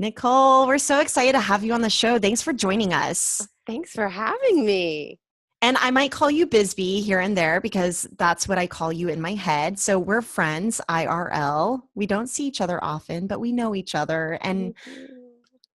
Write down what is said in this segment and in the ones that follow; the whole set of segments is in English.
Nicole, we're so excited to have you on the show. Thanks for joining us. Thanks for having me. And I might call you Bisby here and there because that's what I call you in my head. So we're friends, IRL. We don't see each other often, but we know each other. And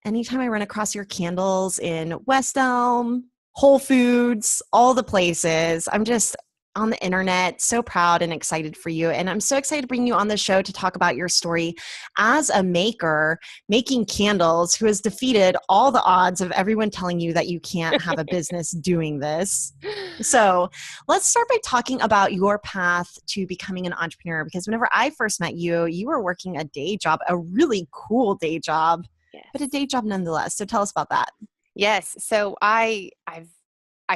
anytime I run across your candles in West Elm, Whole Foods, all the places, I'm just on the internet, so proud and excited for you. And I'm so excited to bring you on the show to talk about your story as a maker, making candles, who has defeated all the odds of everyone telling you that you can't have a business doing this. So let's start by talking about your path to becoming an entrepreneur, because whenever I first met you, you were working a day job, a really cool day job, but a day job nonetheless. So tell us about that. Yes. So I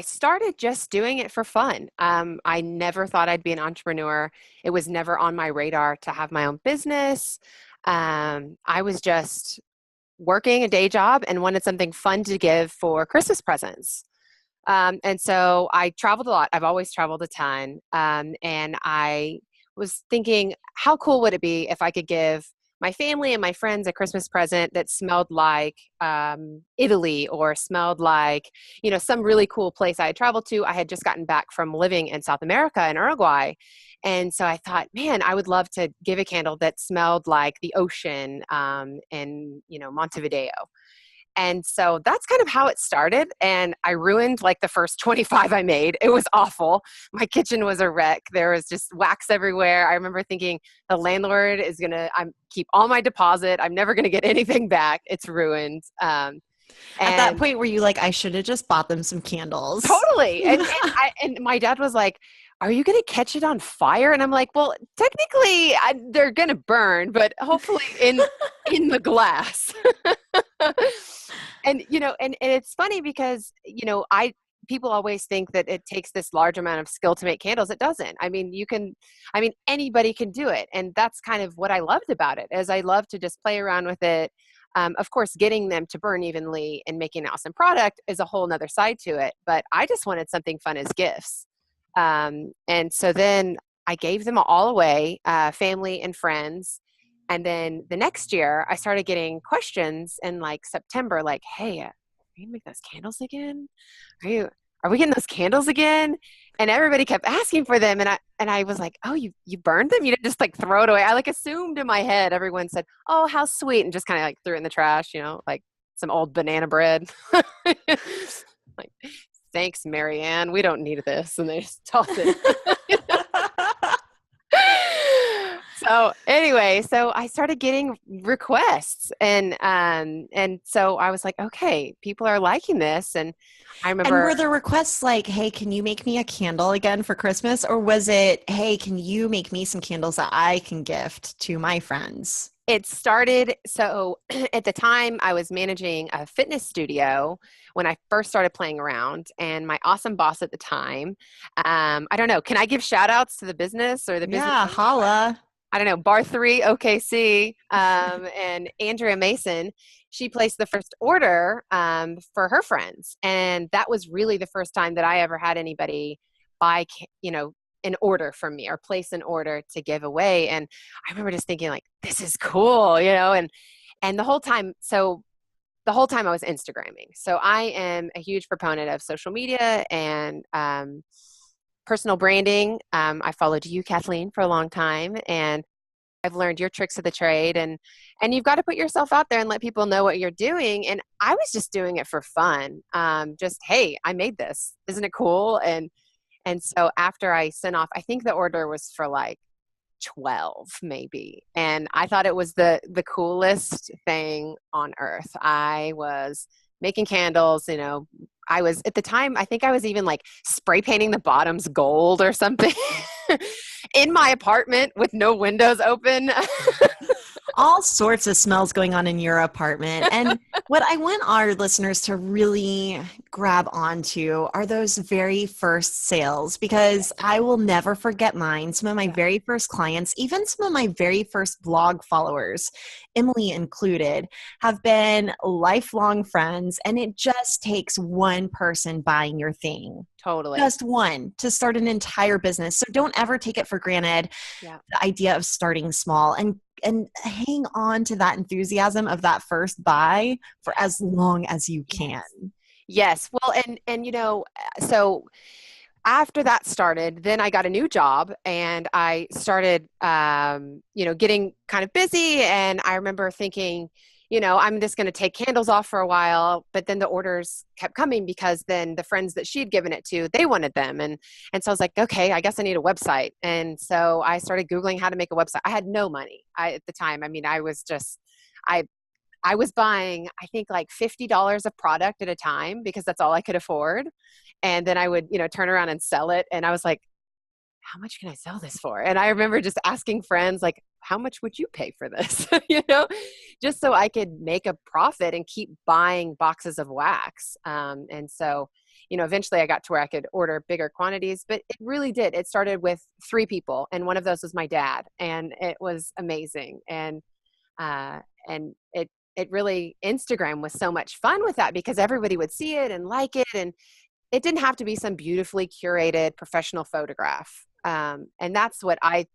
started just doing it for fun. I never thought I'd be an entrepreneur. It was never on my radar to have my own business. I was just working a day job and wanted something fun to give for Christmas presents. And so I traveled a lot. I've always traveled a ton. And I was thinking, how cool would it be if I could give my family and my friends a Christmas present that smelled like Italy, or smelled like, some really cool place I had traveled to. I had just gotten back from living in South America in Uruguay. And so I thought, man, I would love to give a candle that smelled like the ocean in, Montevideo. And so that's kind of how it started. And I ruined like the first 25 I made. It was awful. My kitchen was a wreck. There was just wax everywhere. I remember thinking the landlord is going to keep all my deposit. I'm never going to get anything back. It's ruined. At that point, were you like, I should have just bought them some candles? Totally. And my dad was like, are you going to catch it on fire? And I'm like, well, technically they're going to burn, but hopefully in the glass. And, and it's funny because, people always think that it takes this large amount of skill to make candles. It doesn't. Anybody can do it. And that's kind of what I loved about it, is I love to just play around with it. Of course, getting them to burn evenly and making an awesome product is a whole nother side to it. But I just wanted something fun as gifts. And so then I gave them all away, family and friends. And then the next year I started getting questions in like September, like, hey, are you gonna make those candles again? Are we getting those candles again? And everybody kept asking for them. And I was like, oh, you burned them? You didn't just like throw it away. I like assumed in my head, everyone said, oh, how sweet. And just kind of like threw it in the trash, like some old banana bread. Like, thanks, Marianne. We don't need this. And they just tossed it. So anyway, so I started getting requests, and so I was like, okay, people are liking this. And I remember. And were the requests like, hey, can you make me a candle again for Christmas? Or was it, hey, can you make me some candles that I can gift to my friends? It started, so at the time I was managing a fitness studio when I first started playing around, and my awesome boss at the time, I don't know, can I give shout outs to the business or the business? Yeah, holla. I don't know, Bar 3, OKC, and Andrea Mason, she placed the first order for her friends. And that was really the first time that I ever had anybody buy, an order from me or place an order to give away. And I remember just thinking like, this is cool, and the whole time I was Instagramming. So I am a huge proponent of social media and personal branding. I followed you, Kathleen, for a long time, and I've learned your tricks of the trade, and you've got to put yourself out there and let people know what you're doing. And I was just doing it for fun. Just, hey, I made this. Isn't it cool? And so after I sent off, I think the order was for like 12 maybe. And I thought it was the coolest thing on earth. I was making candles, I was at the time, I think I was even like spray painting the bottoms gold or something in my apartment with no windows open. All sorts of smells going on in your apartment. And what I want our listeners to really grab onto are those very first sales, because I will never forget mine. Some of my very first clients, even some of my very first blog followers, Emily included, have been lifelong friends. And it just takes one person buying your thing. Totally. Just one to start an entire business. So don't ever take it for granted, the idea of starting small. And and hang on to that enthusiasm of that first buy for as long as you can. Yes. Well, and so after that started, then I got a new job and I started, getting kind of busy. And I remember thinking, I'm just going to take candles off for a while. But then the orders kept coming because then the friends that she'd given it to, they wanted them. And so I was like, okay, I guess I need a website. And so I started Googling how to make a website. I had no money at the time. I mean, I was buying, I think like $50 of product at a time because that's all I could afford. And then I would, turn around and sell it. And I was like, how much can I sell this for? And I remember just asking friends, like, how much would you pay for this? Just so I could make a profit and keep buying boxes of wax. And so, eventually I got to where I could order bigger quantities, but it really did. It started with 3 people. And one of those was my dad. And it was amazing. And it really, Instagram was so much fun with that because everybody would see it and like it. And it didn't have to be some beautifully curated professional photograph. And that's what I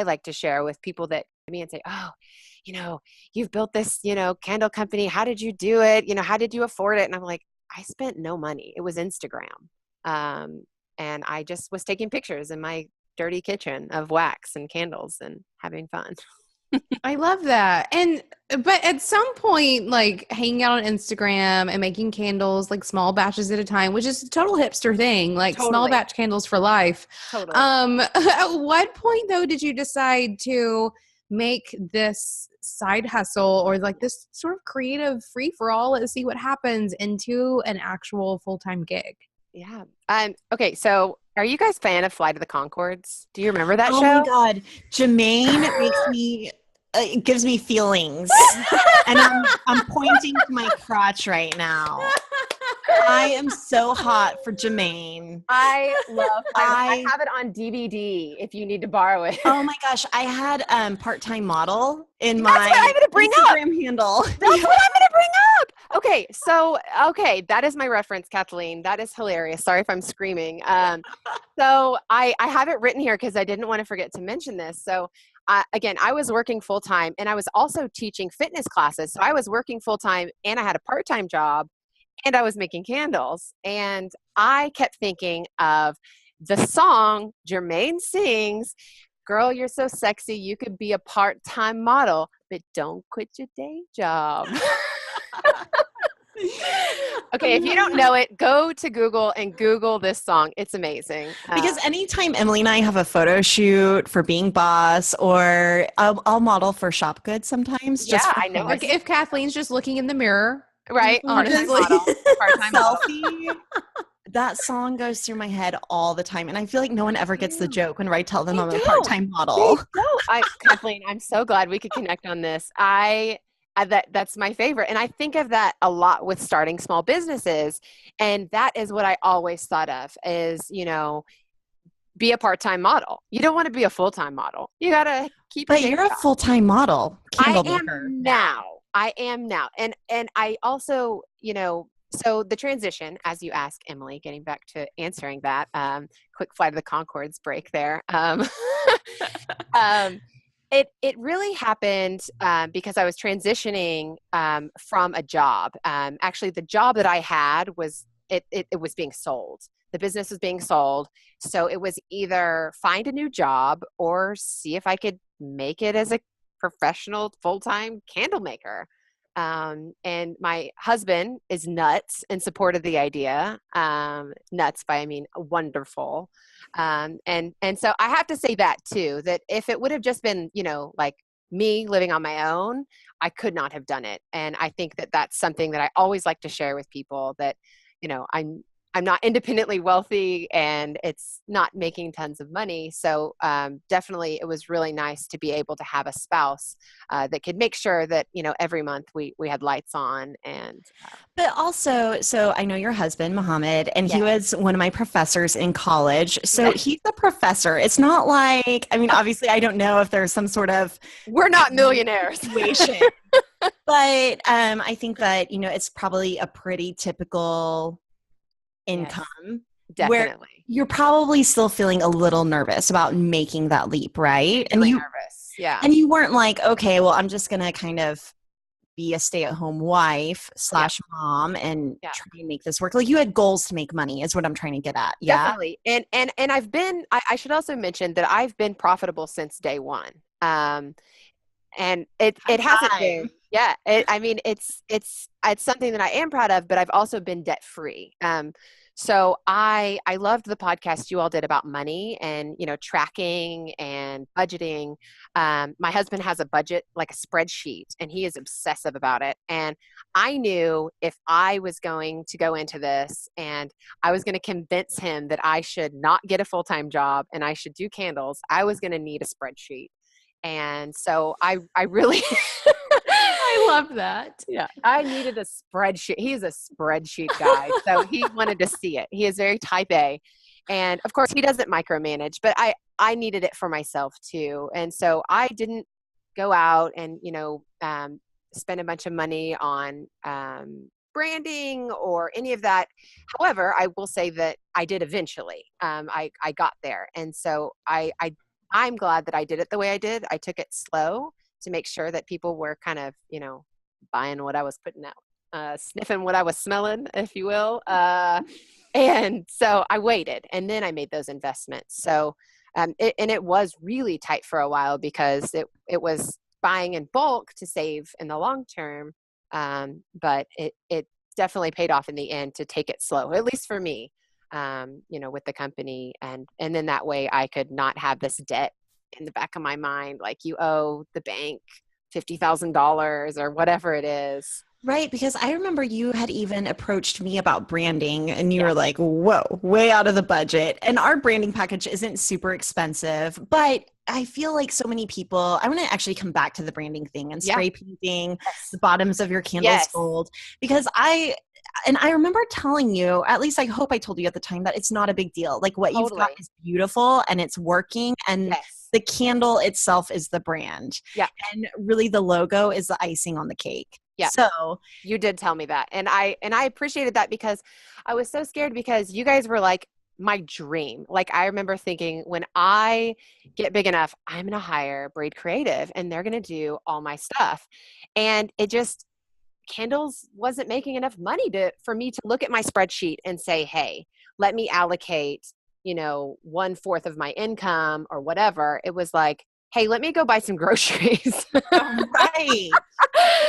like to share with people that come to me and say, oh, you've built this, candle company. How did you do it? How did you afford it? And I'm like, I spent no money. It was Instagram. And I just was taking pictures in my dirty kitchen of wax and candles and having fun. I love that. But at some point, like hanging out on Instagram and making candles, like small batches at a time, which is a total hipster thing, like small Totally. batch candles for life. Totally. At what point though, did you decide to make this side hustle or like this sort of creative free for all, let's see what happens, into an actual full-time gig? Yeah. Okay. So are you guys fan of Flight of the Conchords? Do you remember that show? Oh my God. Jermaine makes me, it gives me feelings. And I'm pointing to my crotch right now. I am so hot for Jermaine. I love I have it on DVD if you need to borrow it. Oh my gosh. I had part-time model in That's my what I'm gonna bring Instagram handle. That's what I'm going to bring up. Okay, that is my reference, Kathleen. That is hilarious. Sorry if I'm screaming. So I have it written here because I didn't want to forget to mention this. So again, I was working full-time and I was also teaching fitness classes. So I was working full-time and I had a part-time job and I was making candles. And I kept thinking of the song Jermaine sings, "Girl, you're so sexy, you could be a part-time model, but don't quit your day job." Okay, if you don't know it, go to Google and Google this song. It's amazing. Because anytime Emily and I have a photo shoot for Being Boss, or I'll model for Shop Goods sometimes. Yeah, just I know. Like if Kathleen's just looking in the mirror, Right? Honestly. Part-time model. Selfie. That song goes through my head all the time. And I feel like no one ever gets the joke when I tell them I'm a part-time model. Kathleen, I'm so glad we could connect on this. That's my favorite. And I think of that a lot with starting small businesses. And that is what I always thought of is, be a part-time model. You don't want to be a full-time model. You got to keep But you're a full-time model. Candlemaker. I am now. And I also, so the transition, as you ask, Emily, getting back to answering that, quick Flight of the Conchords break there. It really happened because I was transitioning from a job. Actually, the job that I had was it was being sold. The business was being sold. So it was either find a new job or see if I could make it as a professional full-time candle maker. And my husband is nuts and supported the idea. Nuts by, I mean, wonderful. And so I have to say that too, that if it would have just been, like me living on my own, I could not have done it. And I think that that's something that I always like to share with people that, I'm not independently wealthy and it's not making tons of money. So definitely it was really nice to be able to have a spouse that could make sure that, every month we had lights on. And But also, so I know your husband, Mohammed, and he was one of my professors in college. So he's a professor. It's not like, I mean, obviously I don't know if there's some sort of we're not millionaires situation, but I think that, it's probably a pretty typical income, definitely. Where you're probably still feeling a little nervous about making that leap, right? Really nervous. Yeah. And you weren't like, okay, well, I'm just going to kind of be a stay-at-home wife / mom and try and make this work. Like you had goals to make money is what I'm trying to get at. Yeah. Definitely. And I've been, I should also mention that I've been profitable since day one. And it hasn't been, I mean, it's something that I am proud of, but I've also been debt free. So I loved the podcast you all did about money and, tracking and budgeting. My husband has a budget, like a spreadsheet, and he is obsessive about it. And I knew if I was going to go into this and I was going to convince him that I should not get a full-time job and I should do candles, I was going to need a spreadsheet. And so I really I love that. Yeah, I needed a spreadsheet. He's a spreadsheet guy, so he wanted to see it. He is very type A, and of course he doesn't micromanage, but I needed it for myself too. And so I didn't go out and spend a bunch of money on branding or any of that. However, I will say that I did eventually. I got there, and so I'm glad that I did it the way I did. I took it slow to make sure that people were kind of, buying what I was putting out, sniffing what I was smelling, if you will. And so I waited, and then I made those investments. So, it was really tight for a while because it was buying in bulk to save in the long term. But it definitely paid off in the end to take it slow, at least for me. With the company, and then that way I could not have this debt in the back of my mind, like you owe the bank $50,000 or whatever it is. Right, because I remember you had even approached me about branding and you were like, whoa, way out of the budget. And our branding package isn't super expensive, but I feel like so many people, I want to actually come back to the branding thing and spray painting the bottoms of your candles gold, because I remember telling you, at least I hope I told you at the time, that it's not a big deal. Like what you've got is beautiful and it's working, and the candle itself is the brand. Yeah. And really the logo is the icing on the cake. Yeah. So you did tell me that. And I appreciated that because I was so scared, because you guys were like my dream. Like I remember thinking, when I get big enough, I'm going to hire Braid Creative and they're going to do all my stuff. And it just, candles wasn't making enough money for me to look at my spreadsheet and say, hey, let me allocate, 1/4 of my income or whatever. It was like, hey, let me go buy some groceries. Right.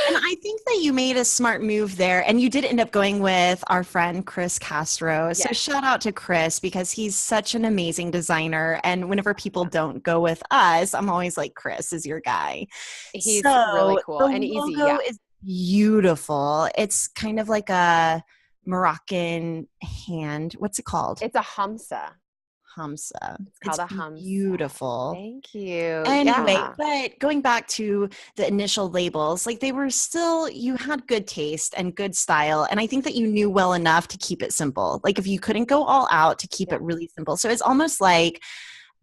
And I think that you made a smart move there, and you did end up going with our friend Chris Castro. So shout out to Chris, because he's such an amazing designer. And whenever people don't go with us, I'm always like, Chris is your guy. He's really cool and easy. The logo is beautiful. It's kind of like a Moroccan hand. What's it called? It's a hamsa. It's called a hamsa. Beautiful. Thank you. Anyway, but going back to the initial labels, like they were still, you had good taste and good style. And I think that you knew well enough to keep it simple. Like if you couldn't go all out, to keep it really simple. So it's almost like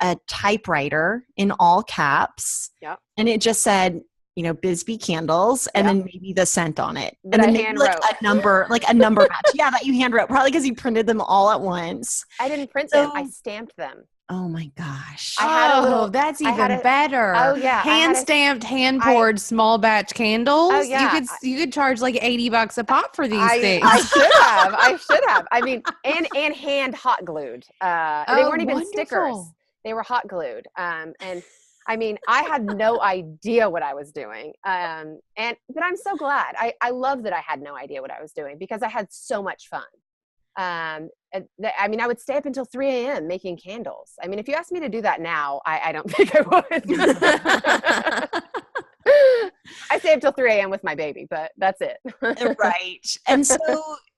a typewriter in all caps. Yeah. And it just said, Bisby candles, and then maybe the scent on it. And then maybe like a number match. Yeah, that you hand wrote, probably because you printed them all at once. I didn't print them. I stamped them. Oh my gosh. I had a little, that's even better. Oh yeah. Hand stamped, hand poured, small batch candles. Oh yeah. You could charge like $80 a pop for these things. I should have. I mean, and hand hot glued. They weren't even stickers. They were hot glued. And I mean, I had no idea what I was doing. But I'm so glad. I love that I had no idea what I was doing, because I had so much fun. I mean, I would stay up until 3 a.m. making candles. I mean, if you asked me to do that now, I don't think I would. I stay up till 3 a.m. with my baby, but that's it. Right. And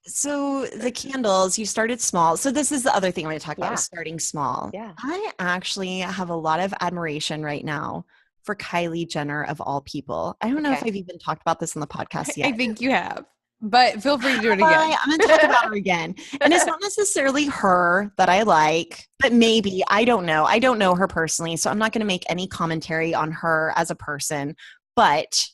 so the candles, you started small. So this is the other thing I want to talk about, is starting small. Yeah. I actually have a lot of admiration right now for Kylie Jenner, of all people. I don't know if I've even talked about this on the podcast yet. I think you have, but feel free to do it again. I'm going to talk about her again. And it's not necessarily her that I like, but maybe, I don't know. I don't know her personally, so I'm not going to make any commentary on her as a person. But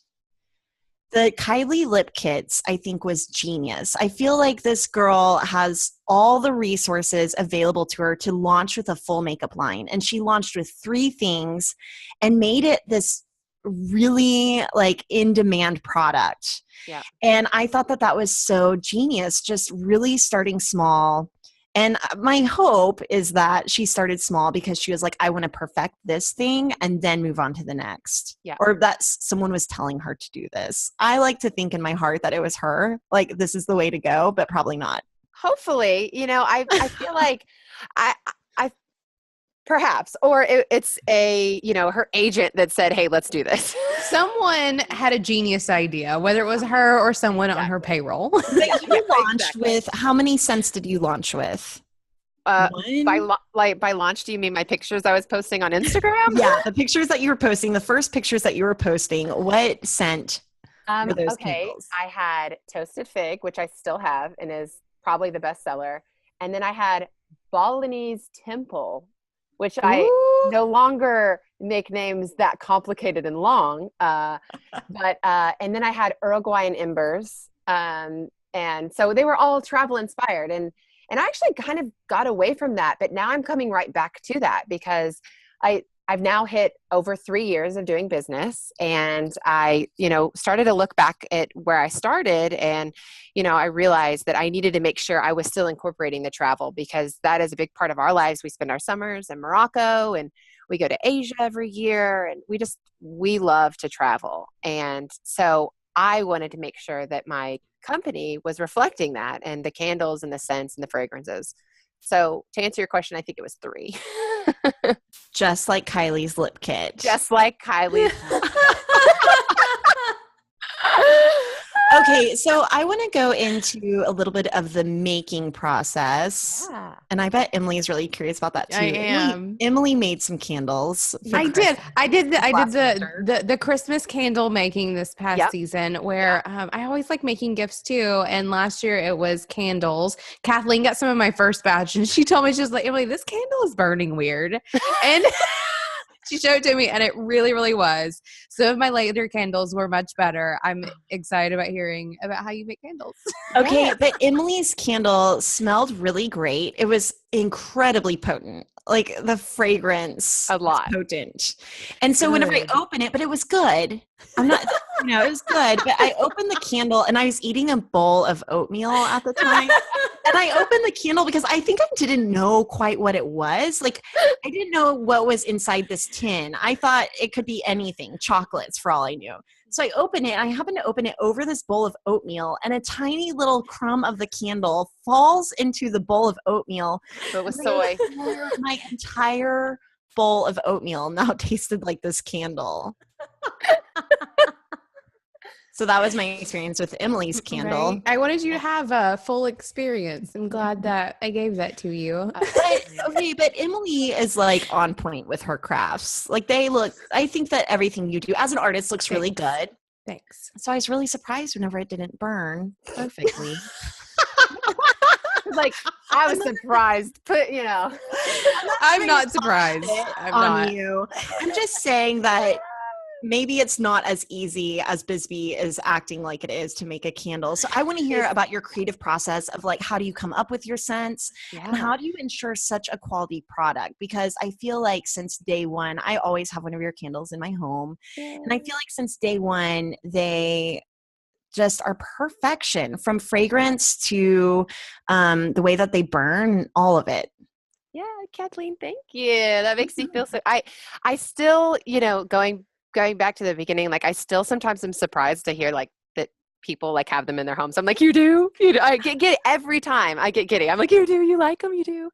the Kylie lip kits, I think, was genius. I feel like this girl has all the resources available to her to launch with a full makeup line. And she launched with 3 things and made it this really like in demand product. Yeah. And I thought that that was so genius, just really starting small. And my hope is that she started small because she was like, I want to perfect this thing and then move on to the next. Yeah. Or that someone was telling her to do this. I like to think in my heart that it was her, like this is the way to go, but probably not. Hopefully, I feel like I perhaps, or it's a, her agent that said, hey, let's do this. Someone had a genius idea, whether it was her or someone on her payroll. But you launched with, how many cents did you launch with? By launch, do you mean my pictures I was posting on Instagram? Yeah, the pictures that you were posting, the first pictures that you were posting, what scent were those candles? I had Toasted Fig, which I still have and is probably the best seller. And then I had Balinese Temple, which I no longer make names that complicated and long. And then I had Uruguayan Embers. And so they were all travel inspired. And I actually kind of got away from that, but now I'm coming right back to that because I've now hit over 3 years of doing business, and I, started to look back at where I started, and, I realized that I needed to make sure I was still incorporating the travel because that is a big part of our lives. We spend our summers in Morocco and we go to Asia every year, and we love to travel. And so I wanted to make sure that my company was reflecting that, and the candles and the scents and the fragrances. So to answer your question, I think it was 3. Just like Kylie's lip kit. Just like Kylie's. Okay, so I want to go into a little bit of the making process. Yeah. And I bet Emily's really curious about that too. I am. Emily made some candles. I did the Christmas candle making this past season where I always like making gifts too. And last year it was candles. Kathleen got some of my first batch and she told me, she was like, Emily, this candle is burning weird. And she showed it to me and it really, really was. Some of my later candles were much better. I'm excited about hearing about how you make candles. Okay, but Emily's candle smelled really great. It was incredibly potent. Like the fragrance a lot was potent. And so whenever I open it, but it was good. I'm not, it was good. But I opened the candle and I was eating a bowl of oatmeal at the time. And I opened the candle because I think I didn't know quite what it was. Like I didn't know what was inside this tin. I thought it could be anything, chocolates for all I knew. So I opened it and I happened to open it over this bowl of oatmeal, and a tiny little crumb of the candle falls into the bowl of oatmeal. So it was soy. My entire bowl of oatmeal now tasted like this candle. So that was my experience with Emily's candle. Right. I wanted you to have a full experience. I'm glad that I gave that to you. But Emily is like on point with her crafts. Like I think that everything you do as an artist looks really good. Thanks. So I was really surprised whenever it didn't burn perfectly. Like I was surprised, but I'm not surprised. You. I'm just saying that maybe it's not as easy as Bisby is acting like it is to make a candle. So I want to hear about your creative process of like, how do you come up with your scents and how do you ensure such a quality product? Because I feel like since day one, I always have one of your candles in my home. And I feel like since day one, they just are perfection, from fragrance to the way that they burn, all of it. Yeah, Kathleen, thank you. That makes me feel so. I still, going back to the beginning, like I still sometimes am surprised to hear like that people like have them in their homes. I'm like, you do? I get every time I get giddy. I'm like, you do? You like them? You do?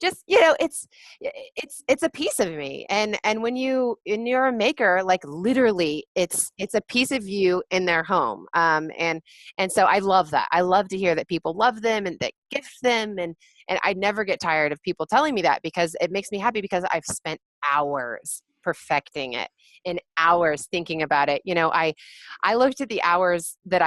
Just, it's a piece of me. And when you're a maker, like literally it's a piece of you in their home. And so I love that. I love to hear that people love them and that gift them. And I never get tired of people telling me that because it makes me happy because I've spent hours perfecting it and hours thinking about it. I looked at the hours that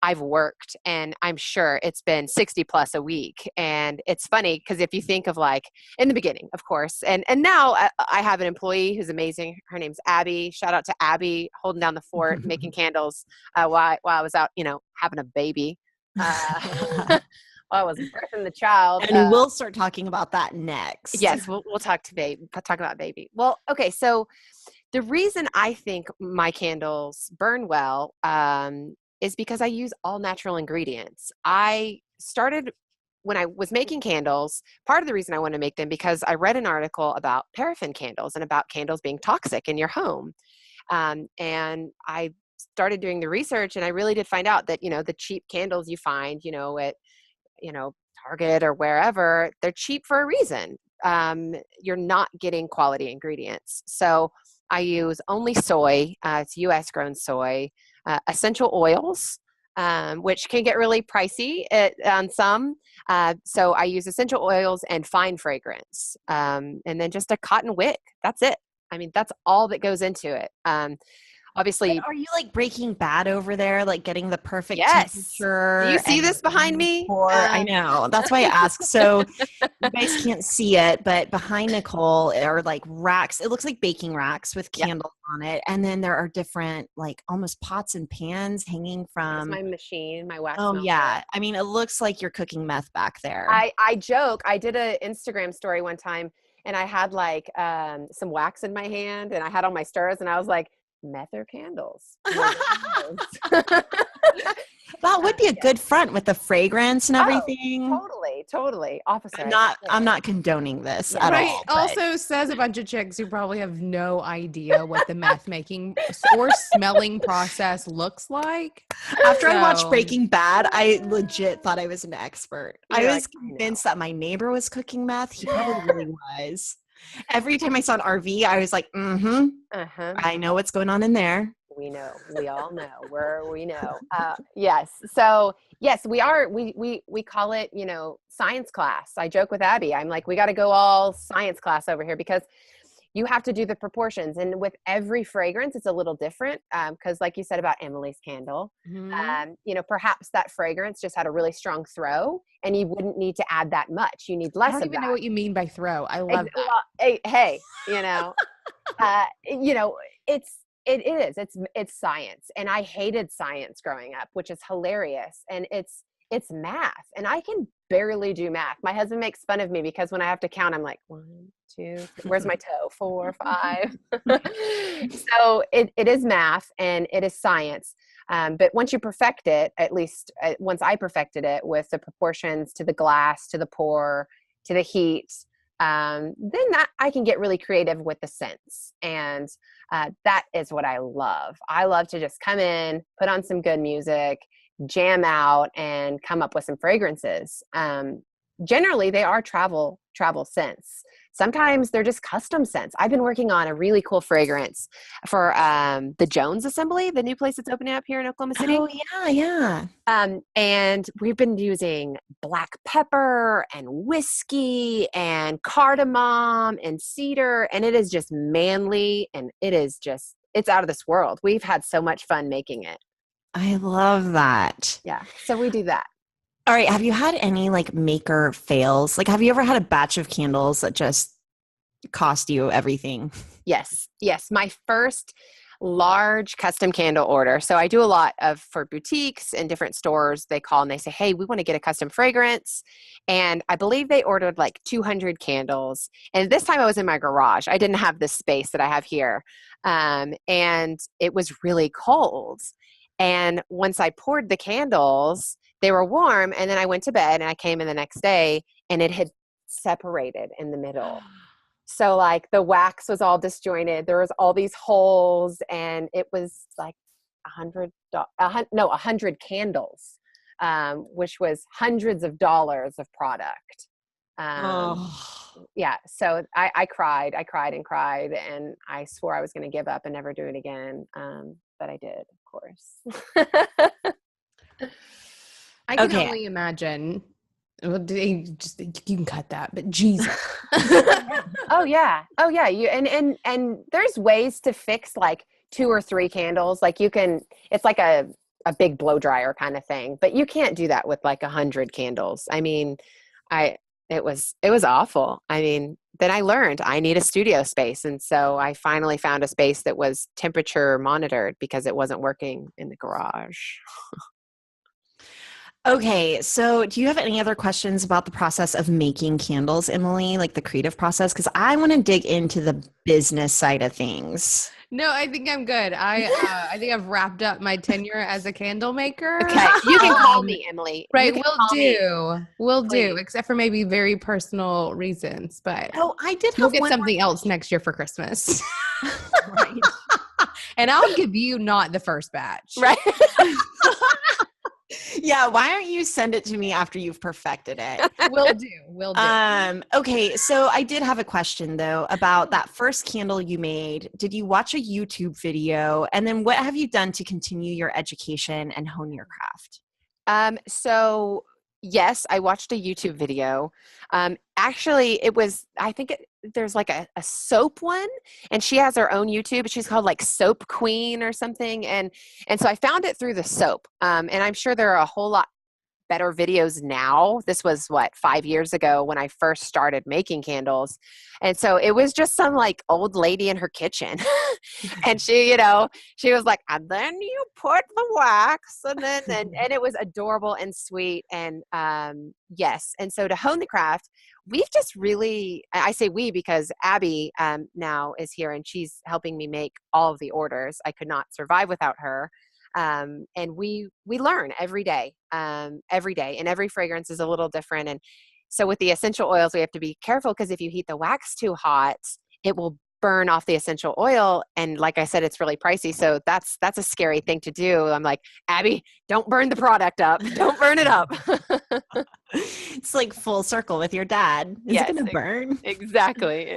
I've worked, and I'm sure it's been 60 plus a week. And it's funny because if you think of like in the beginning, of course, and now I have an employee who's amazing. Her name's Abby. Shout out to Abby, holding down the fort, making candles while I was out, having a baby. While I was birthing the child. And we'll start talking about that next. Yes, we'll talk about baby. Well, okay, so The reason I think my candles burn well is because I use all natural ingredients. I started when I was making candles. Part of the reason I want to make them because I read an article about paraffin candles and about candles being toxic in your home. And I started doing the research, and I really did find out that, the cheap candles you find, at, Target or wherever, they're cheap for a reason. You're not getting quality ingredients. So I use only soy. It's U.S. grown soy, essential oils, which can get really pricey on some. So I use essential oils and fine fragrance, and then just a cotton wick. That's it. I mean, that's all that goes into it. Obviously. But are you like Breaking Bad over there, like getting the perfect Yes. temperature? Do you see this behind me? I know. That's why I asked. So you guys can't see it, but behind Nicole are like racks. It looks like baking racks with candles on it. And then there are different like almost pots and pans hanging from my machine, my wax Oh melter. yeah. I mean, it looks like you're cooking meth back there. I joke. I did an Instagram story one time, and I had like some wax in my hand, and I had all my stirrers, and I was like, meth or candles? That would be a good front with the fragrance and everything. Totally. Officer. I'm not condoning this at Right. all. Also says a bunch of chicks who probably have no idea what the meth making or smelling process looks like. After I watched Breaking Bad, I legit thought I was an expert. I was like, convinced that my neighbor was cooking meth. He probably really was. Every time I saw an RV, I was like, I know what's going on in there. We know. We all know. We know. Yes. So yes, we are. We call it, science class. I joke with Abby. I'm like, we got to go all science class over here because you have to do the proportions. And with every fragrance, it's a little different. Because like you said about Emily's candle, perhaps that fragrance just had a really strong throw, and you wouldn't need to add that much. You need less of that. I don't even know what you mean by throw. I love that. Well, hey, it's science, and I hated science growing up, which is hilarious. And it's math, and I can barely do math. My husband makes fun of me because when I have to count, I'm like 1, 2, 3, where's my toe? 4, 5. So it is math and it is science. But once you perfect it, at least once I perfected it with the proportions to the glass, to the pour, to the heat, then that I can get really creative with the scents. And that is what I love. I love to just come in, put on some good music, jam out, and come up with some fragrances. Generally, they are travel scents. Sometimes they're just custom scents. I've been working on a really cool fragrance for the Jones Assembly, the new place that's opening up here in Oklahoma City. Oh, yeah. And we've been using black pepper and whiskey and cardamom and cedar, and it is just manly, and it's out of this world. We've had so much fun making it. I love that. Yeah. So we do that. All right. Have you had any like maker fails? Like, have you ever had a batch of candles that just cost you everything? Yes. My first large custom candle order. So I do a lot for boutiques and different stores. They call and they say, hey, we want to get a custom fragrance. And I believe they ordered like 200 candles. And this time I was in my garage. I didn't have this space that I have here. And it was really cold. And once I poured the candles, they were warm, and then I went to bed, and I came in the next day, and it had separated in the middle. So like the wax was all disjointed. There was all these holes, and it was like 100 candles, which was hundreds of dollars of product. Yeah. So I cried and cried, and I swore I was going to give up and never do it again. But I did, of course. I can only imagine. Well, you can cut that, but Jesus. Oh yeah. You and there's ways to fix like 2 or 3 candles. Like it's like a big blow dryer kind of thing, but you can't do that with like 100 candles. I mean, it was awful. I mean, then I learned I need a studio space, and so I finally found a space that was temperature monitored because it wasn't working in the garage. Okay, so do you have any other questions about the process of making candles, Emily, like the creative process? Because I want to dig into the business side of things. No, I think I'm good. I think I've wrapped up my tenure as a candle maker. Okay, you can call me Emily. You Right, can we'll call me, do. We'll do, please. except for maybe very personal reasons, but Oh, I did we'll have get one something else next year for Christmas. more. Right. And I'll give you not the first batch. Right. Yeah, why don't you send it to me after you've perfected it? We'll do. We'll do. Okay, so I did have a question though about that first candle you made. Did you watch a YouTube video? And then what have you done to continue your education and hone your craft? So yes, I watched a YouTube video. Actually, there's like a soap one, and she has her own YouTube. She's called like Soap Queen or something. And so I found it through the soap. And I'm sure there are a whole lot better videos now. This was 5 years ago when I first started making candles. And so it was just some like old lady in her kitchen. And she was like, and then you put the wax and it was adorable and sweet. And yes. And so to hone the craft, we've just really, I say we because Abby now is here and she's helping me make all of the orders. I could not survive without her. And we learn every day, and every fragrance is a little different. And so with the essential oils, we have to be careful because if you heat the wax too hot, it will burn off the essential oil. And like I said, it's really pricey. So that's a scary thing to do. I'm like, Abby, don't burn the product up. Don't burn it up. It's like full circle with your dad. Is Yes, it going to burn? Exactly.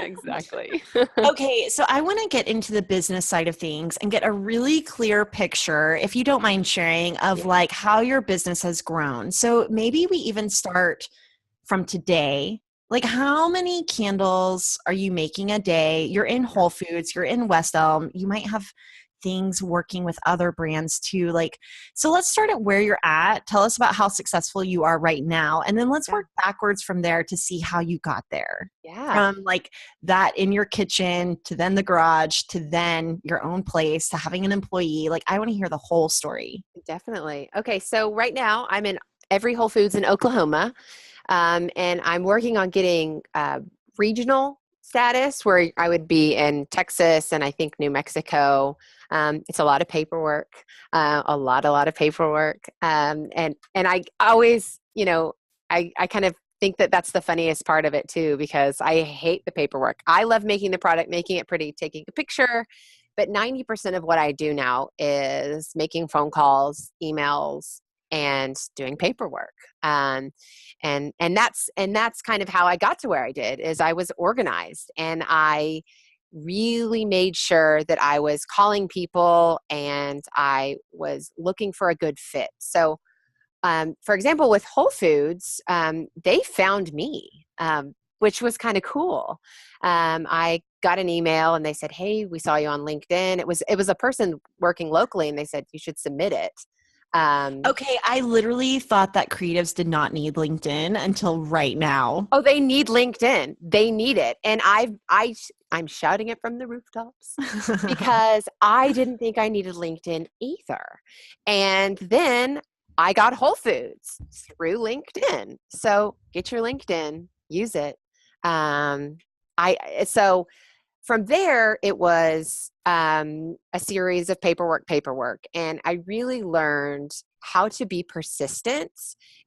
Okay, so I want to get into the business side of things and get a really clear picture, if you don't mind sharing, of like how your business has grown. So maybe we even start from today. Like, how many candles are you making a day? You're in Whole Foods, you're in West Elm, you might have things working with other brands too. Like, so let's start at where you're at. Tell us about how successful you are right now. And then let's work backwards from there to see how you got there. Yeah. From like that in your kitchen to then the garage to then your own place to having an employee. Like, I want to hear the whole story. Definitely. Okay. So right now I'm in every Whole Foods in Oklahoma. And I'm working on getting regional status where I would be in Texas and I think New Mexico. It's a lot of paperwork, a lot of paperwork. And I always, I kind of think that that's the funniest part of it too, because I hate the paperwork. I love making the product, making it pretty, taking a picture. But 90% of what I do now is making phone calls, emails, and doing paperwork. And that's kind of how I got to where I did, is I was organized and I really made sure that I was calling people and I was looking for a good fit. So, for example, with Whole Foods, they found me, which was kind of cool. I got an email and they said, "Hey, we saw you on LinkedIn." It was a person working locally, and they said you should submit it. Okay, I literally thought that creatives did not need LinkedIn until right now. Oh, they need LinkedIn. They need it. And I'm shouting it from the rooftops because I didn't think I needed LinkedIn either. And then I got Whole Foods through LinkedIn. So get your LinkedIn, use it. So from there, it was a series of paperwork, and I really learned how to be persistent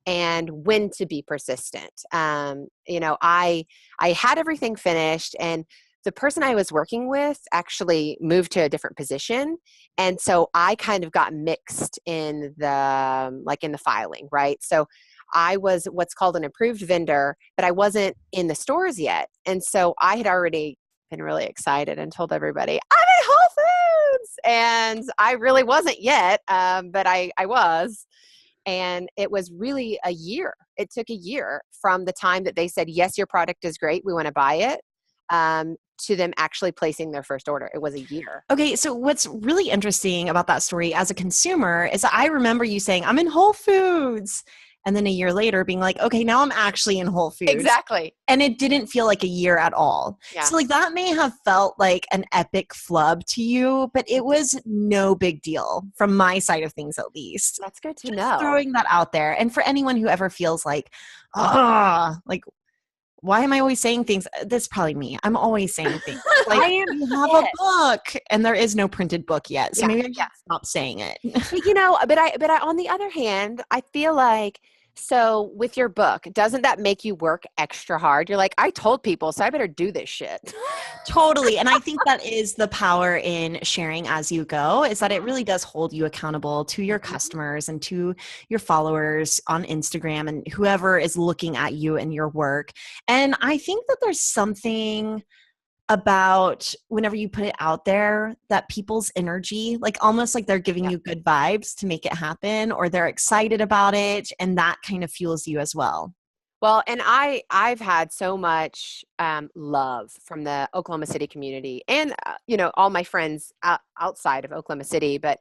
and when to be persistent. I had everything finished, and the person I was working with actually moved to a different position, and so I kind of got mixed in the filing, right? So I was what's called an approved vendor, but I wasn't in the stores yet, and so I had already been really excited and told everybody, I'm at Whole Foods! And I really wasn't yet, but I was. And it was really a year. It took a year from the time that they said, yes, your product is great, we want to buy it, to them actually placing their first order. It was a year. Okay, so what's really interesting about that story as a consumer is that I remember you saying, I'm in Whole Foods. And then a year later being like, okay, now I'm actually in Whole Foods. Exactly. And it didn't feel like a year at all. Yeah. So like that may have felt like an epic flub to you, but it was no big deal from my side of things, at least. That's good to Just know. throwing that out there. And for anyone who ever feels like, why am I always saying things? That's probably me. I'm always saying things. Like, I am. you have a book, and there is no printed book yet. So maybe I should stop saying it. But, but I, on the other hand, I feel like, so with your book, doesn't that make you work extra hard? You're like, I told people, so I better do this shit. Totally. And I think that is the power in sharing as you go, is that it really does hold you accountable to your customers and to your followers on Instagram and whoever is looking at you and your work. And I think that there's something about whenever you put it out there that people's energy, like almost like they're giving you good vibes to make it happen, or they're excited about it, and that kind of fuels you as well. Well, and I've had so much love from the Oklahoma City community, and all my friends outside of Oklahoma City, but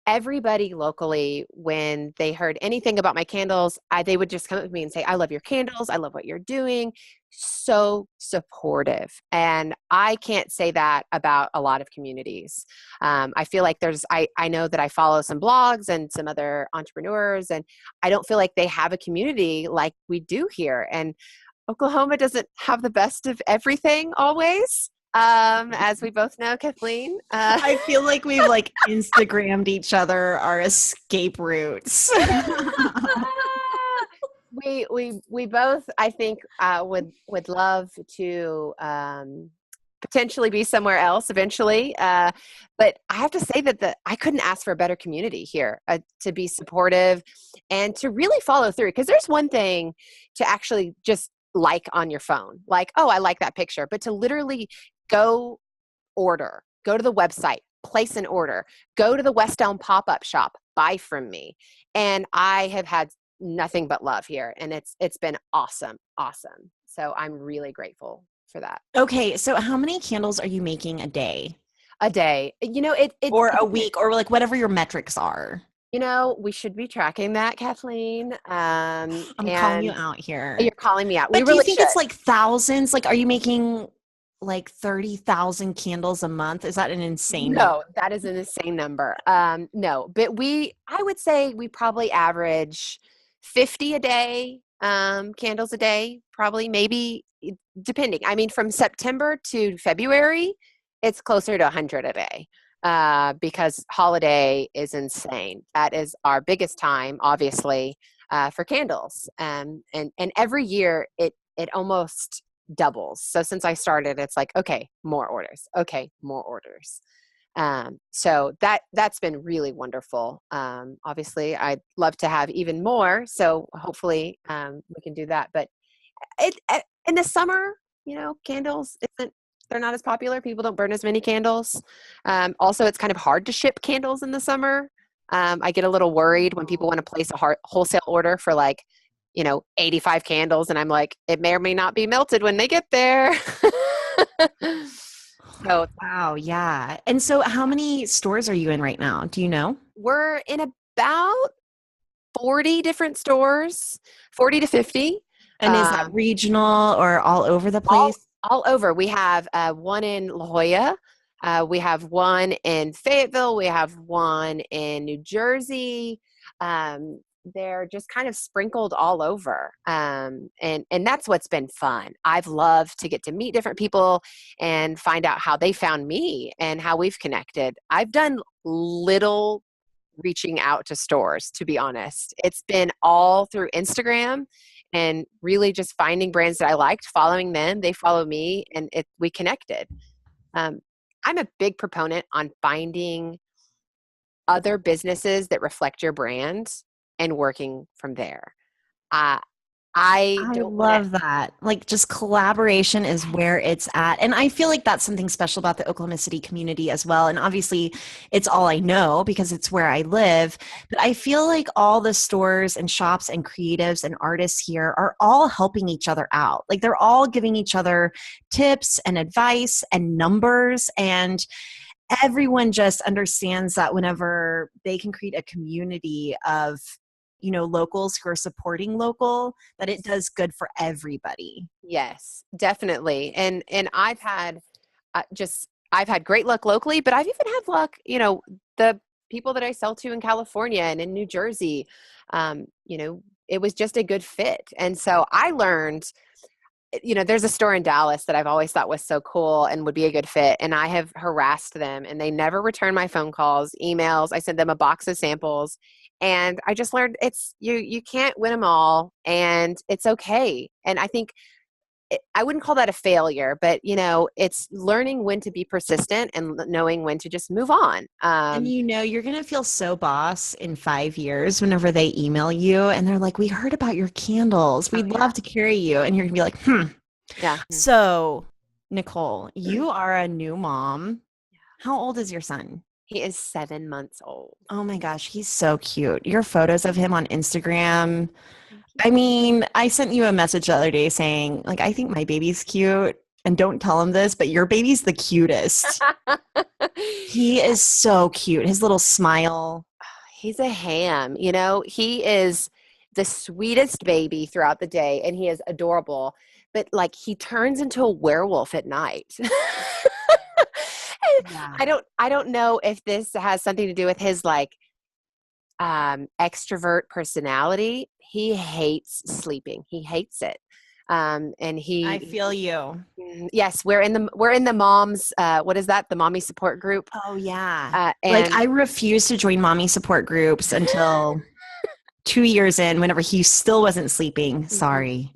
everybody locally, when they heard anything about my candles, they would just come up to me and say, I love your candles. I love what you're doing. So supportive. And I can't say that about a lot of communities. I feel like I know that I follow some blogs and some other entrepreneurs, and I don't feel like they have a community like we do here. And Oklahoma doesn't have the best of everything always. As we both know, Kathleen. I feel like we've like Instagrammed each other our escape routes. we both, I think, would love to potentially be somewhere else eventually. But I have to say that I couldn't ask for a better community here to be supportive and to really follow through. Because there's one thing to actually just like on your phone, like, oh, I like that picture, but to literally go to the website, place an order, go to the West Elm pop-up shop, buy from me. And I have had nothing but love here, and it's been awesome. So I'm really grateful for that. Okay, so how many candles are you making a day? A day, or a week, or like whatever your metrics are. We should be tracking that, Kathleen. I'm calling you out here. You're calling me out. But do you think it's like thousands? Like, are you making like 30,000 candles a month? Is that an insane number? That is an insane number. No, but I would say we probably average 50 a day, candles a day, probably, maybe, depending. I mean, from September to February, it's closer to 100 a day. Because holiday is insane. That is our biggest time, obviously, for candles. And every year it almost doubles. So since I started, it's like, okay, more orders. Okay, more orders. So that's been really wonderful. Obviously, I'd love to have even more. So hopefully we can do that. But in the summer, candles they're not as popular. People don't burn as many candles. Also, it's kind of hard to ship candles in the summer. I get a little worried when people want to place a wholesale order for 85 candles. And I'm like, it may or may not be melted when they get there. So, wow. Yeah. And so how many stores are you in right now? Do you know? We're in about 40 different stores, 40 to 50. And is that regional or all over the place? All over. We have one in La Jolla. We have one in Fayetteville. We have one in New Jersey. They're just kind of sprinkled all over. And that's what's been fun. I've loved to get to meet different people and find out how they found me and how we've connected. I've done little reaching out to stores, to be honest. It's been all through Instagram and really just finding brands that I liked, following them, they follow me, and we connected. I'm a big proponent on finding other businesses that reflect your brand and working from there. I love that. Like, just collaboration is where it's at. And I feel like that's something special about the Oklahoma City community as well. And obviously it's all I know because it's where I live. But I feel like all the stores and shops and creatives and artists here are all helping each other out. Like, they're all giving each other tips and advice and numbers, and everyone just understands that whenever they can create a community of locals who are supporting local, that it does good for everybody. Yes, definitely. And I've had I've had great luck locally, but I've even had luck, the people that I sell to in California and in New Jersey, it was just a good fit. And so I learned there's a store in Dallas that I've always thought was so cool and would be a good fit. And I have harassed them and they never return my phone calls, emails. I sent them a box of samples and I just learned you can't win them all and it's okay. And I think I wouldn't call that a failure, but it's learning when to be persistent and knowing when to just move on. And you're going to feel so boss in 5 years whenever they email you and they're like, we heard about your candles. We'd love to carry you. And you're going to be like, Yeah. So, Nicole, you are a new mom. How old is your son? He is 7 months old. Oh my gosh, he's so cute. Your photos of him on Instagram. I mean, I sent you a message the other day saying, like, I think my baby's cute. And don't tell him this, but your baby's the cutest. He is so cute. His little smile. He's a ham. He is the sweetest baby throughout the day and he is adorable. But like he turns into a werewolf at night. Yeah. I don't know if this has something to do with his like extrovert personality. He hates sleeping. He hates it. And I feel you. Yes, we're in the moms. What is that? The mommy support group. Oh yeah. And I refused to join mommy support groups until 2 years in, whenever he still wasn't sleeping. Sorry.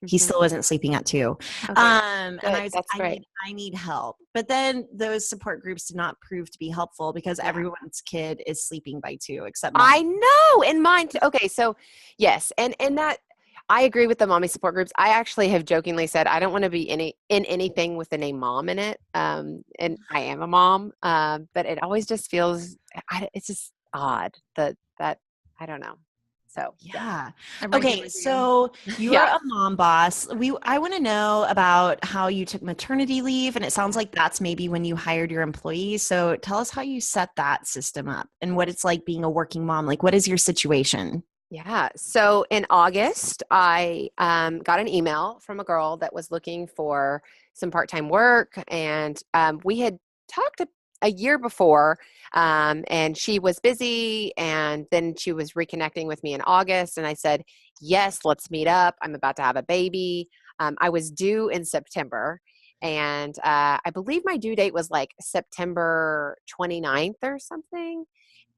He still wasn't sleeping at 2. Okay, And I was that's great. I need help. But then those support groups did not prove to be helpful because everyone's kid is sleeping by 2 except mine. I know, and mine too. Okay, so yes, and that I agree with the mommy support groups. I actually have jokingly said I don't want to be in anything with the name mom in it. And I am a mom, but it always just feels it's just odd that I don't know. So yeah. I'm right here Okay, with you. so you're a mom boss. I want to know about how you took maternity leave, and it sounds like that's maybe when you hired your employees. So tell us how you set that system up and what it's like being a working mom. Like, what is your situation? Yeah. So in August, I got an email from a girl that was looking for some part-time work, and we had talked a year before, and she was busy, and then she was reconnecting with me in August, and I said, yes, let's meet up. I'm about to have a baby. I was due in September, and I believe my due date was like September 29th or something.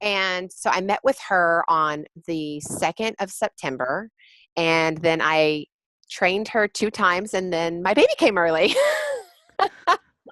And so I met with her on the 2nd of September, and then I trained her 2 times, and then my baby came early.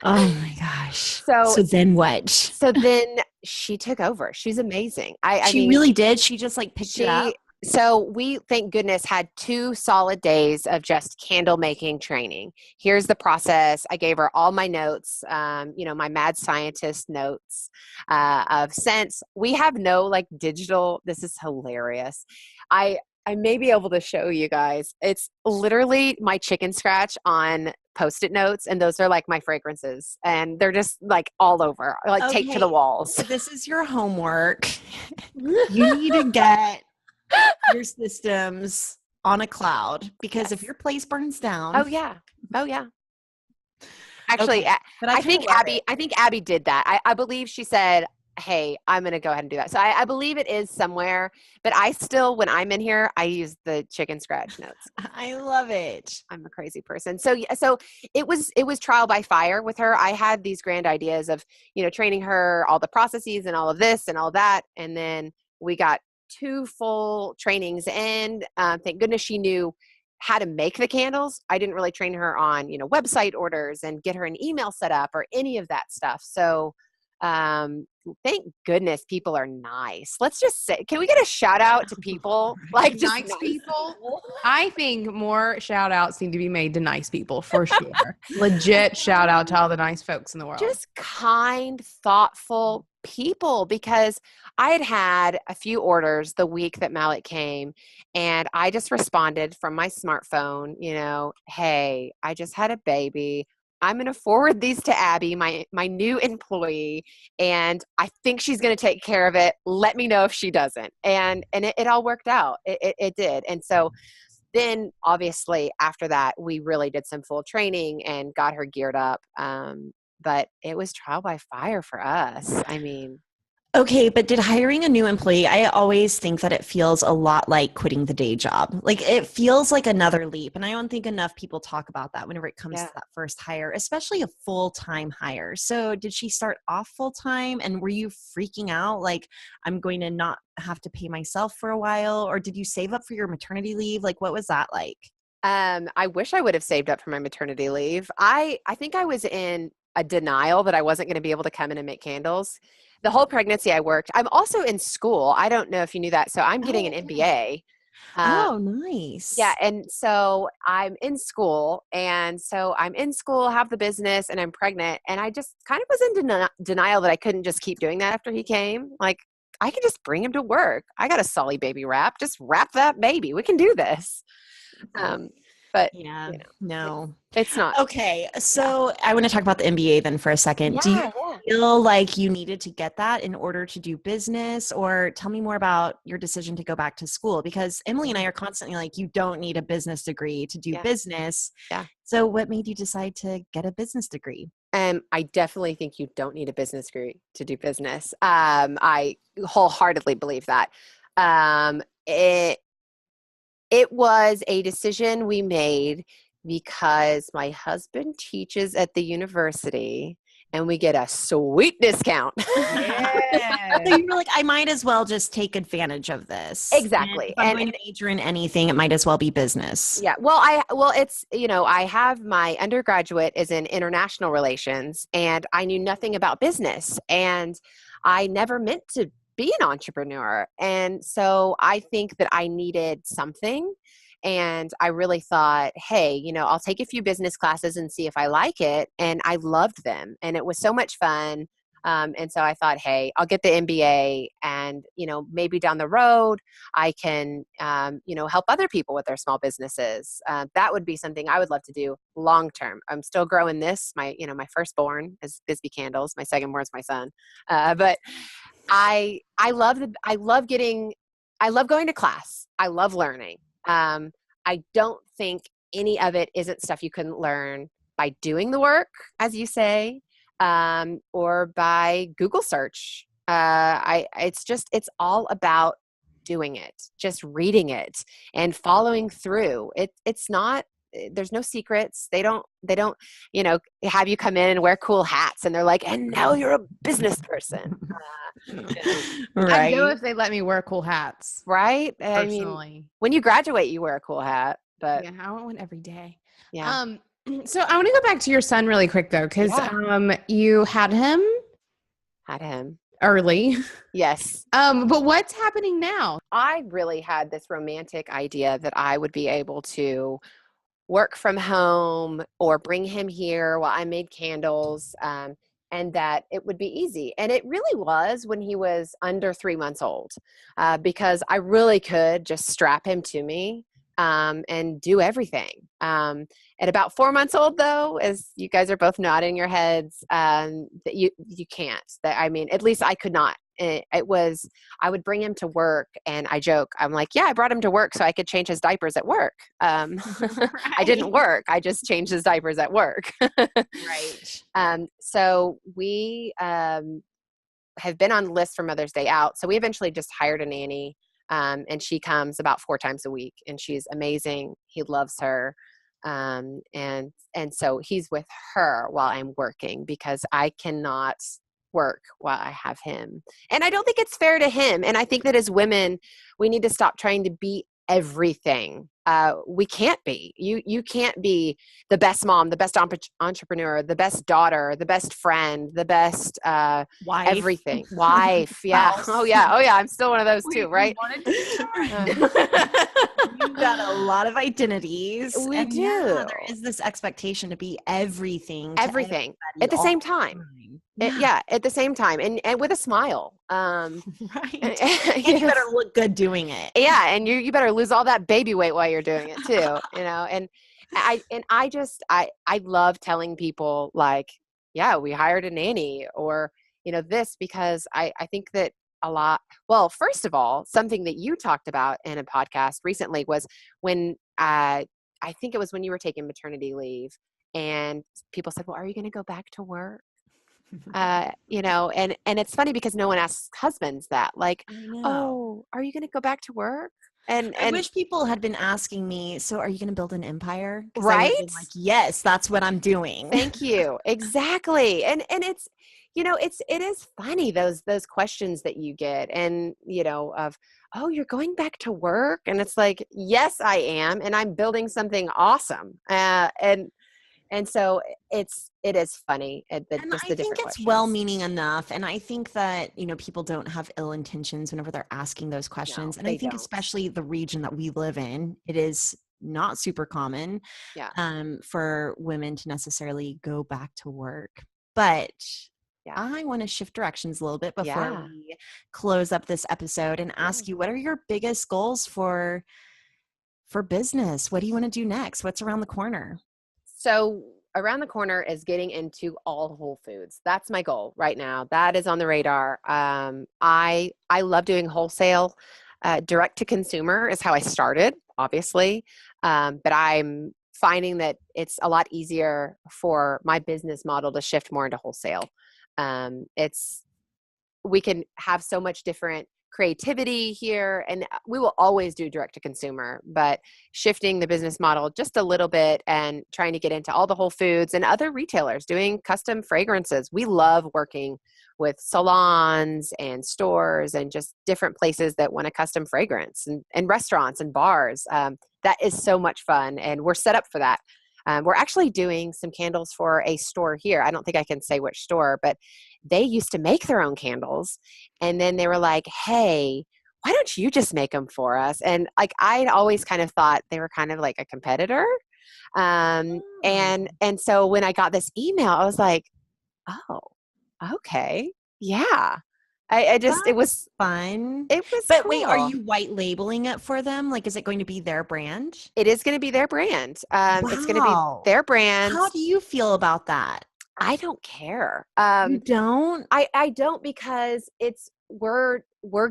Oh my gosh. So then what? So then she took over. She's amazing. I She mean, really did. She just like picked it up. So we, thank goodness, had 2 solid days of just candle making training. Here's the process. I gave her all my notes, my mad scientist notes of scents. We have no like digital. This is hilarious. I may be able to show you guys. It's literally my chicken scratch on Post-it notes, and those are like my fragrances, and they're just like all over, like taped to the walls. So this is your homework. You need to get your systems on a cloud because if your place burns down. Oh yeah. Actually, but I think Abby did that. I believe she said, hey, I'm going to go ahead and do that. So I believe it is somewhere, but I still, when I'm in here, I use the chicken scratch notes. I love it. I'm a crazy person. So it was trial by fire with her. I had these grand ideas of, training her all the processes and all of this and all that. And then we got 2 full trainings, and thank goodness she knew how to make the candles. I didn't really train her on, website orders and get her an email set up or any of that stuff. So thank goodness people are nice. Let's just say, can we get a shout out to people like just nice people? I think more shout outs need to be made to nice people for sure. Legit shout out to all the nice folks in the world. Just kind, thoughtful people, because I had a few orders the week that Malik came, and I just responded from my smartphone, hey, I just had a baby. I'm going to forward these to Abby, my new employee, and I think she's going to take care of it. Let me know if she doesn't. And it all worked out. It did. And so then obviously after that, we really did some full training and got her geared up. But it was trial by fire for us. I mean, Okay, but did hiring a new employee, I always think that it feels a lot like quitting the day job. Like it feels like another leap. And I don't think enough people talk about that whenever it comes Yeah. to that first hire, especially a full-time hire. So did she start off full-time and were you freaking out? Like, I'm going to not have to pay myself for a while? Or did you save up for your maternity leave? Like, what was that like? I wish I would have saved up for my maternity leave. I think I was in a denial that I wasn't going to be able to come in and make candles. The whole pregnancy I worked. I'm also in school. I don't know if you knew that. So I'm getting Oh, an okay. MBA. Um, Oh, yeah, nice. and so I'm in school, have the business, and I'm pregnant, and I just kind of was in denial that I couldn't just keep doing that after he came. Like, I can just bring him to work. I got a Solly baby wrap. Just wrap that baby. We can do this. Um, but Yeah, you know, no. it's not. Okay, Yeah. so I want to talk about the MBA then for a second. Do you Yeah, yeah. feel like you needed to get that in order to do business, or tell me more about your decision to go back to school? Because Emily and I are constantly like, you don't need a business degree to do Yeah. business. Yeah. So, what made you decide to get a business degree? I definitely think you don't need a business degree to do business. I wholeheartedly believe that. It It was a decision we made because my husband teaches at the university and we get a sweet discount. So you were like, I might as well just take advantage of this. And Exactly. if I'm going to major in anything, it might as well be business. Yeah, it's, I have my undergraduate is in international relations and I knew nothing about business and I never meant to be an entrepreneur. And so I think that I needed something and I really thought, hey, I'll take a few business classes and see if I like it. And I loved them and it was so much fun. And so I thought, hey, I'll get the MBA and, maybe down the road I can, help other people with their small businesses. That would be something I would love to do long term. I'm still growing this. My firstborn is Bisby Candles. My secondborn is my son. But I love going to class. I love learning. I don't think any of it isn't stuff you couldn't learn by doing the work, as you say, or by Google search. It's all about doing it, just reading it and following through. It's not, there's no secrets. They don't, have you come in and wear cool hats and they're like, and now you're a business person. I'd go Right. if they let me wear cool hats. Right? I mean, Personally. when you graduate, you wear a cool hat, but Yeah, I want one every day. yeah. So I want to go back to your son really quick though, because Yeah. you had him Had him. early. Yes. But what's happening now? I really had this romantic idea that I would be able to work from home or bring him here while I made candles, and that it would be easy. And it really was when he was under 3 months old, because I really could just strap him to me and do everything. At about 4 months old, though, as you guys are both nodding your heads, that you can't. That, I mean, at least I could not. It was, I would bring him to work and I joke, I'm like, yeah, I brought him to work so I could change his diapers at work. I didn't work. I just changed his diapers at work. Right. So we have been on the list for Mother's Day out. So we eventually just hired a nanny, and she comes about 4 times a week and she's amazing. He loves her. And so he's with her while I'm working because I cannot work while I have him. And I don't think it's fair to him. And I think that as women, we need to stop trying to be everything. We can't be. You can't be the best mom, the best entrepreneur, the best daughter, the best friend, the best Wife. everything. Wife. Yeah. Spouse. Oh yeah. Oh yeah. I'm still one of those too, right? wanted to You've got a lot of identities. We and do. Yeah, there is this expectation to be everything to Everything everybody at the all same the time. time. Yeah, at the same time, and with a smile. Right. And, And you better look good doing it. yeah, and you better lose all that baby weight while you're doing it too. And I love telling people like, yeah, we hired a nanny or this because I think that a lot. Well, first of all, something that you talked about in a podcast recently was when I think it was when you were taking maternity leave, and people said, "Well, are you going to go back to work?" And it's funny because no one asks husbands that, like, I know. oh, are you going to go back to work? And I wish people had been asking me, so are you going to build an empire? Because I would have been right? like, yes, that's what I'm doing. Thank you. Exactly. And it's, it is funny, those questions that you get, and of, oh, you're going back to work, and it's like, yes, I am, and I'm building something awesome. And so it is funny, And just I the think different it's questions. well-meaning enough. And I think that, people don't have ill intentions whenever they're asking those questions. No, And I they think don't. especially the region that we live in, it is not super common Yeah. for women to necessarily go back to work. But Yeah. I want to shift directions a little bit before Yeah. we close up this episode and ask you, what are your biggest goals for business? What do you want to do next? What's around the corner? So around the corner is getting into all Whole Foods. That's my goal right now. That is on the radar. I love doing wholesale. Direct to consumer is how I started, obviously, but I'm finding that it's a lot easier for my business model to shift more into wholesale. It's We can have so much different creativity here, and we will always do direct to consumer, but shifting the business model just a little bit and trying to get into all the Whole Foods and other retailers doing custom fragrances. We love working with salons and stores and just different places that want a custom fragrance, and restaurants and bars. That is so much fun, and we're set up for that. We're actually doing some candles for a store here. I don't think I can say which store, but they used to make their own candles. And then they were like, hey, why don't you just make them for us? And like, I'd always kind of thought they were kind of like a competitor. And so when I got this email, I was like, oh, okay. Yeah. It That's was fun. But wait, are cool. you white labeling it for them? Like, is it going to be their brand? It is going to be their brand. It's going to be Wow. their brand. How do you feel about that? I don't care. You don't? I don't, because we're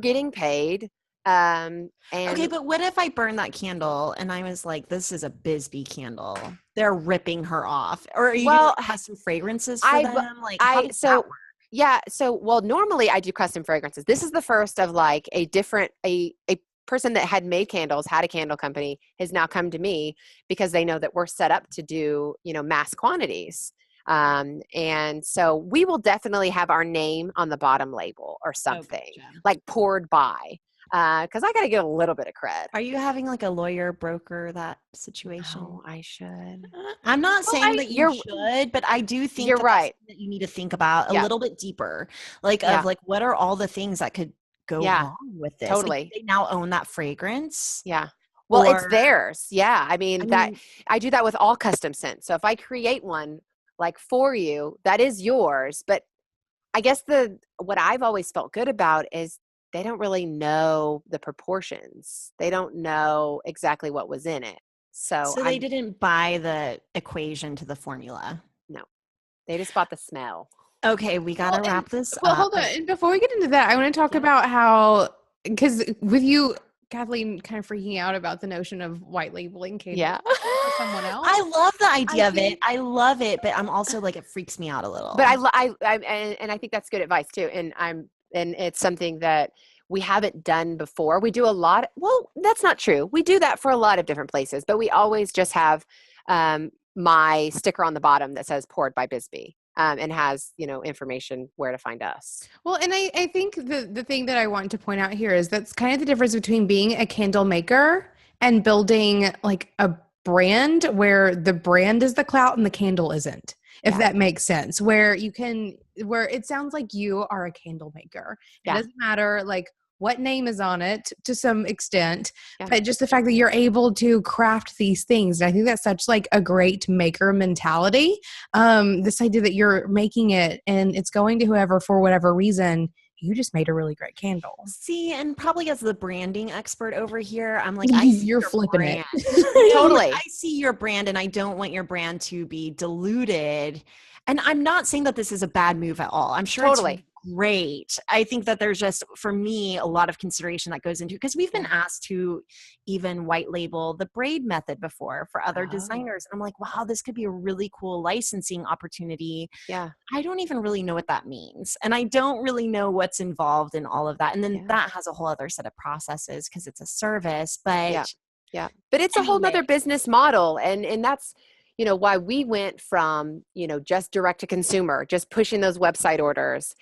getting paid. And Okay, but what if I burn that candle and I was like, this is a Bisbee candle? They're ripping her off. Or are you doing well, custom fragrances for them? Like, how does that so work? yeah, so well, normally I do custom fragrances. This is the first of like a person that had made candles, had a candle company, has now come to me because they know that we're set up to do, mass quantities. And so we will definitely have our name on the bottom label or something, gotcha. like poured by, because I got to get a little bit of cred. Are you having like a lawyer broker that situation? Oh, I should. I'm not saying that you should, but I do think You're that that's right. something that you need to think about a Yeah. little bit deeper. Like, Yeah. of like, what are all the things that could go Yeah. wrong with this? Like, Totally. do they now own that fragrance? Yeah. Well, it's Or, theirs. Yeah. I mean, I do that with all custom scents. So if I create one like for you, that is yours. But I guess what I've always felt good about is they don't really know the proportions. They don't know exactly what was in it. So they didn't buy the equation to the formula. No, they just bought the smell. Okay, we got to wrap this Well, up. hold on. And before we get into that, I want to talk about how, because with you, Kathleen, kind of freaking out about the notion of white labeling candles for someone else. I love the idea of it. I love it, but I'm also like, it freaks me out a little. But I think that's good advice too. And it's something that we haven't done before. We do a lot. Well, that's not true. We do that for a lot of different places, but we always just have my sticker on the bottom that says poured by Bisby. And has, information where to find us. Well, and I think the thing that I want to point out here is that's kind of the difference between being a candle maker and building like a brand where the brand is the clout and the candle isn't, if that makes sense, where it sounds like you are a candle maker. It doesn't matter like what name is on it to some extent, but just the fact that you're able to craft these things. And I think that's such like a great maker mentality. This idea that you're making it and it's going to whoever for whatever reason, you just made a really great candle. See, and probably as the branding expert over here, I'm like, you're flipping brand. it. Totally. I see your brand and I don't want your brand to be diluted. And I'm not saying that this is a bad move at all. I'm sure it's great. I think that there's just, for me, a lot of consideration that goes into, because we've been asked to even white label the braid method before for other designers. I'm like, wow, this could be a really cool licensing opportunity. Yeah. I don't even really know what that means. And I don't really know what's involved in all of that. And then that has a whole other set of processes because it's a service. But yeah. But it's a whole nother business model. And that's, you know, why we went from, you know, just direct to consumer, just pushing those website orders,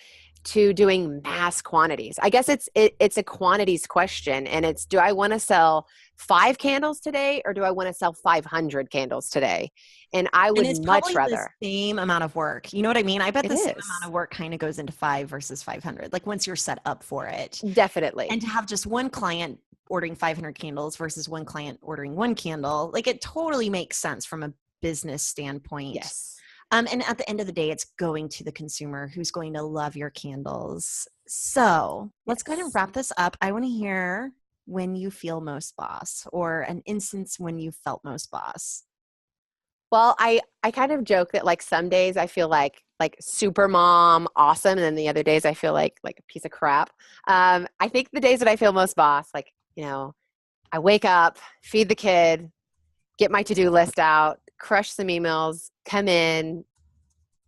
to doing mass quantities. I guess it's a quantities question, and it's, do I want to sell 5 candles today, or do I want to sell 500 candles today? And I would much rather. The same amount of work. You know what I mean? I bet the same is. amount of work kind of goes into 5 versus 500. Like once you're set up for it. Definitely. And to have just one client ordering 500 candles versus one client ordering 1 candle, like it totally makes sense from a business standpoint. Yes. And at the end of the day, it's going to the consumer who's going to love your candles. So let's go ahead and wrap this up. I want to hear when you feel most boss, or an instance when you felt most boss. Well, I kind of joke that like some days I feel like super mom, awesome. And then the other days I feel like a piece of crap. I think the days that I feel most boss, like, you know, I wake up, feed the kid, get my to-do list out, crush some emails, come in,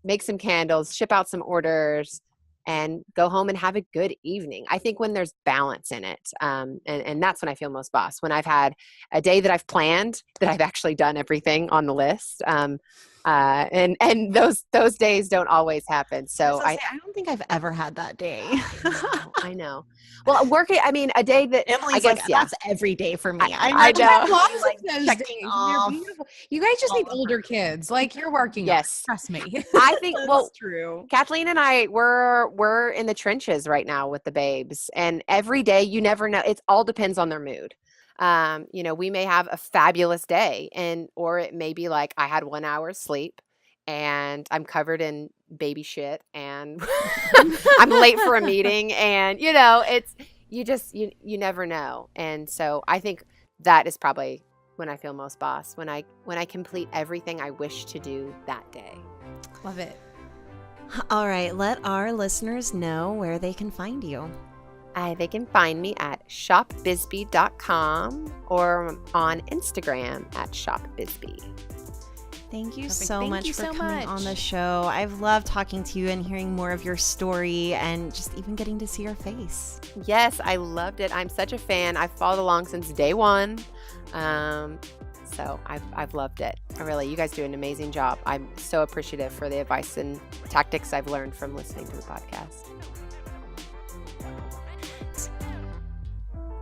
make some candles, ship out some orders, and go home and have a good evening. I think when there's balance in it, and that's when I feel most boss, when I've had a day that I've planned, that I've actually done everything on the list. And those days don't always happen. So I don't think I've ever had that day. I know. Well, working, I mean, a day that Emily's I guess, like, that's every day for me. I know. Lots of those days. You're beautiful. You guys just need older kids. Like, you're working. Yes. Trust me. I think, well, true. Kathleen and I, we're in the trenches right now with the babes, and every day, you never know. It all depends on their mood. You know, we may have a fabulous day, or it may be like, I had 1 hour's sleep and I'm covered in baby shit and I'm late for a meeting, and you know, it's, you never know. And so I think that is probably when I feel most boss, when I complete everything I wish to do that day. Love it. All right, let our listeners know where they can find you. They can find me at shopbisby.com or on Instagram at shopbisby. Thank you Perfect. so Thank much you for so coming much. on the show. I've loved talking to you and hearing more of your story, and just even getting to see your face. Yes, I loved it. I'm such a fan. I've followed along since day one. So I've loved it. You guys do an amazing job. I'm so appreciative for the advice and tactics I've learned from listening to the podcast.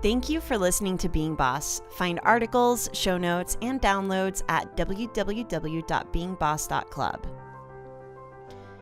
Thank you for listening to Being Boss. Find articles, show notes, and downloads at www.beingboss.club.